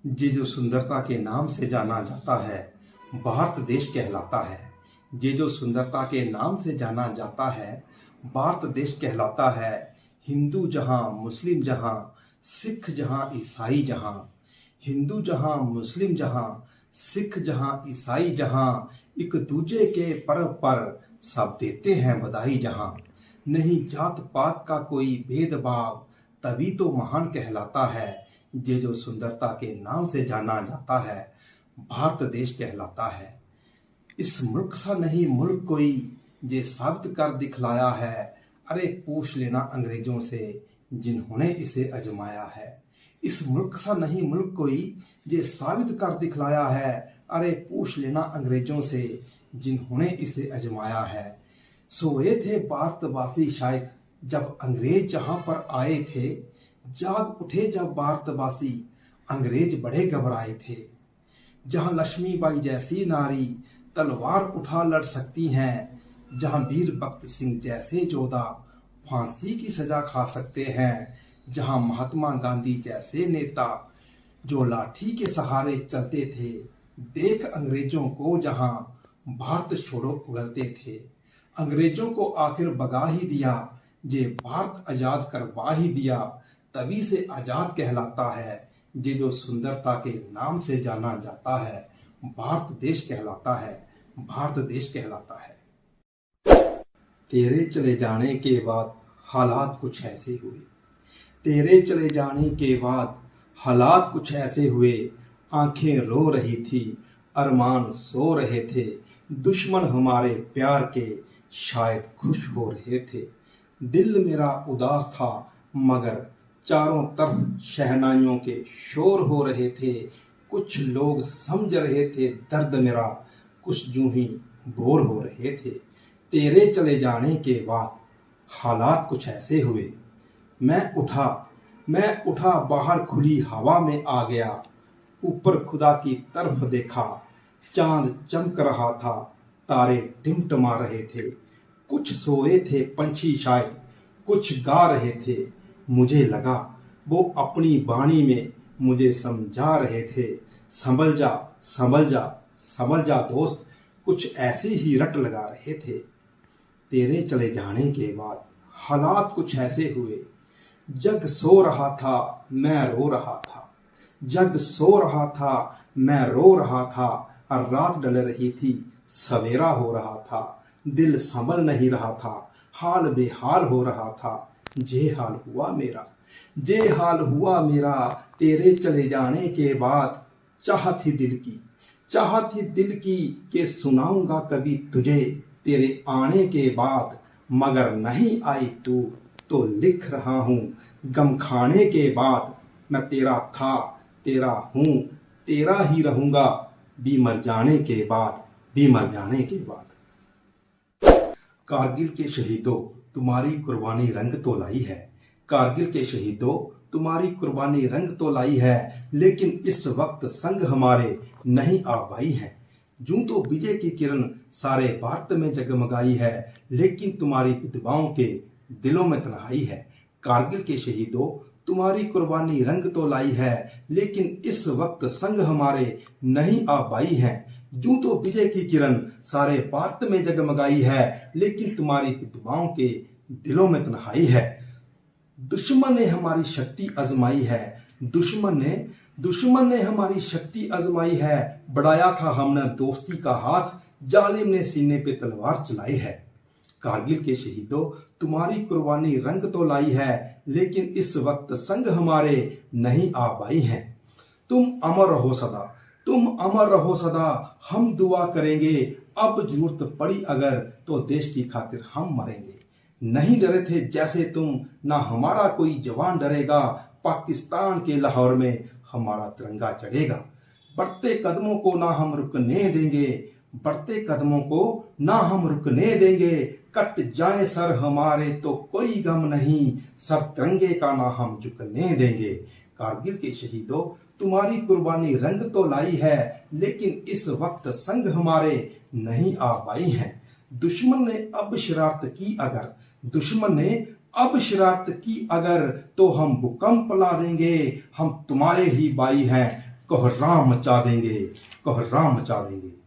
ये जो सुंदरता के नाम से जाना जाता है, भारत देश कहलाता है। ये जो सुंदरता के नाम से जाना जाता है, भारत देश कहलाता है। हिंदू जहां, मुस्लिम जहां, सिख जहां, ईसाई जहां, हिंदू जहां, मुस्लिम जहां, सिख जहां, ईसाई जहां, एक दूजे के पर्व पर सब देते हैं बधाई जहां। नहीं जात पात का कोई भेदभाव, तभी तो महान कहलाता है। ये जो सुंदरता के नाम से जाना जाता है, भारत देश कहलाता है। इस मुल्क सा नहीं मुल्क कोई, ये साबित कर दिखलाया है। अरे पूछ लेना अंग्रेजों से, जिन्होंने इसे अजमाया है। इस मुल्क सा नहीं मुल्क कोई, ये साबित कर दिखलाया है। अरे पूछ लेना अंग्रेजों से, जिन्होंने इसे अजमाया है। सोए थे भारतवासी शायद जब अंग्रेज जहां पर आए थे, जाग उठे जब भारतवासी, अंग्रेज बड़े घबराए थे। जहां लक्ष्मीबाई जैसी नारी तलवार उठा लड़ सकती हैं, जहां वीर भगत सिंह जैसे जोधा फांसी की सजा खा सकते हैं, जहां महात्मा गांधी जैसे नेता जो लाठी के सहारे चलते थे, देख अंग्रेजों को जहां भारत छोड़ो उगलते थे। अंग्रेजों को आखिर भगा ही दिया, ये भारत आजाद करवा ही दिया, तभी से आजाद कहलाता है। ये जो सुंदरता के नाम से जाना जाता है, भारत देश कहलाता है, भारत देश कहलाता है। तेरे चले जाने के बाद हालात कुछ ऐसे हुए, तेरे चले जाने के बाद हालात कुछ ऐसे हुए। आंखें रो रही थी, अरमान सो रहे थे, दुश्मन हमारे प्यार के शायद खुश हो रहे थे। दिल मेरा उदास था मगर चारों तरफ शहनाइयों के शोर हो रहे थे। कुछ लोग समझ रहे थे दर्द मेरा, कुछ यूं ही बोर हो रहे थे। तेरे चले जाने के बाद हालात कुछ ऐसे हुए। मैं उठा बाहर खुली हवा में आ गया। ऊपर खुदा की तरफ देखा, चांद चमक रहा था, तारे टिमटिमा रहे थे। कुछ सोए थे पंछी शायद, कुछ गा रहे थे। मुझे लगा वो अपनी वाणी में मुझे समझा रहे थे। संभल जा, संभल जा, संभल जा दोस्त, कुछ ऐसी ही रट लगा रहे थे। तेरे चले जाने के बाद हालात कुछ ऐसे हुए। जग सो रहा था, मैं रो रहा था। जग सो रहा था, मैं रो रहा था। और रात ढल रही थी, सवेरा हो रहा था। दिल संभल नहीं रहा था, हाल बेहाल हो रहा था। जे हाल हुआ मेरा, जे हाल हुआ मेरा, तेरे चले जाने के बाद। चाह थी दिल की कि सुनाऊंगा कभी तुझे तेरे आने के बाद, मगर नहीं आई तू तो लिख रहा हूं गम खाने के बाद। मैं तेरा था, तेरा हूं, तेरा ही रहूंगा भी मर जाने के बाद, भी मर जाने के बाद। कारगिल के शहीदों, तुम्हारी कुर्बानी रंग तो लाई है। कारगिल के शहीदों, तुम्हारी कुर्बानी रंग तो लाई है, लेकिन इस वक्त संग हमारे नहीं आ पाई है। यूं तो विजय की किरण सारे भारत में जगमगाई है, लेकिन तुम्हारी विधवाओं के दिलों में तन्हाई है। कारगिल के शहीदों, तुम्हारी कुर्बानी रंग तो लाई है, लेकिन इस वक्त संग हमारे नहीं आ पाई है। यूं तो विजय की किरण सारे भारत में जगमगाई है, लेकिन तुम्हारी विधवाओं के दिलों में तन्हाई है। दुश्मन ने हमारी शक्ति आजमाई है, दुश्मन ने हमारी शक्ति आजमाई है। बढ़ाया था हमने दोस्ती का हाथ, जालिम ने सीने पे तलवार चलाई है। कारगिल के शहीदों, तुम्हारी कुर्बानी रंग तो लाई है, लेकिन इस वक्त संग हमारे नहीं आ पाई है। तुम अमर रहो सदा, तुम अमर रहो सदा, हम दुआ करेंगे। अब जरूरत पड़ी अगर तो देश की खातिर हम मरेंगे। नहीं डरे थे जैसे तुम, ना हमारा कोई जवान डरेगा। पाकिस्तान के लाहौर में हमारा तिरंगा चढ़ेगा। बढ़ते कदमों को ना हम रुकने देंगे, बढ़ते कदमों को ना हम रुकने देंगे। कट जाए सर हमारे तो कोई गम नहीं, सर तिरंगे का ना हम झुकने देंगे। कारगिल के शहीदों, तुम्हारी कुर्बानी रंग तो लाई है, लेकिन इस वक्त संग हमारे नहीं आ पाई है। दुश्मन ने अब शरारत की अगर, दुश्मन ने अब शरारत की अगर, तो हम भूकंप ला देंगे। हम तुम्हारे ही भाई हैं, कोहराम मचा देंगे, कोहराम मचा देंगे।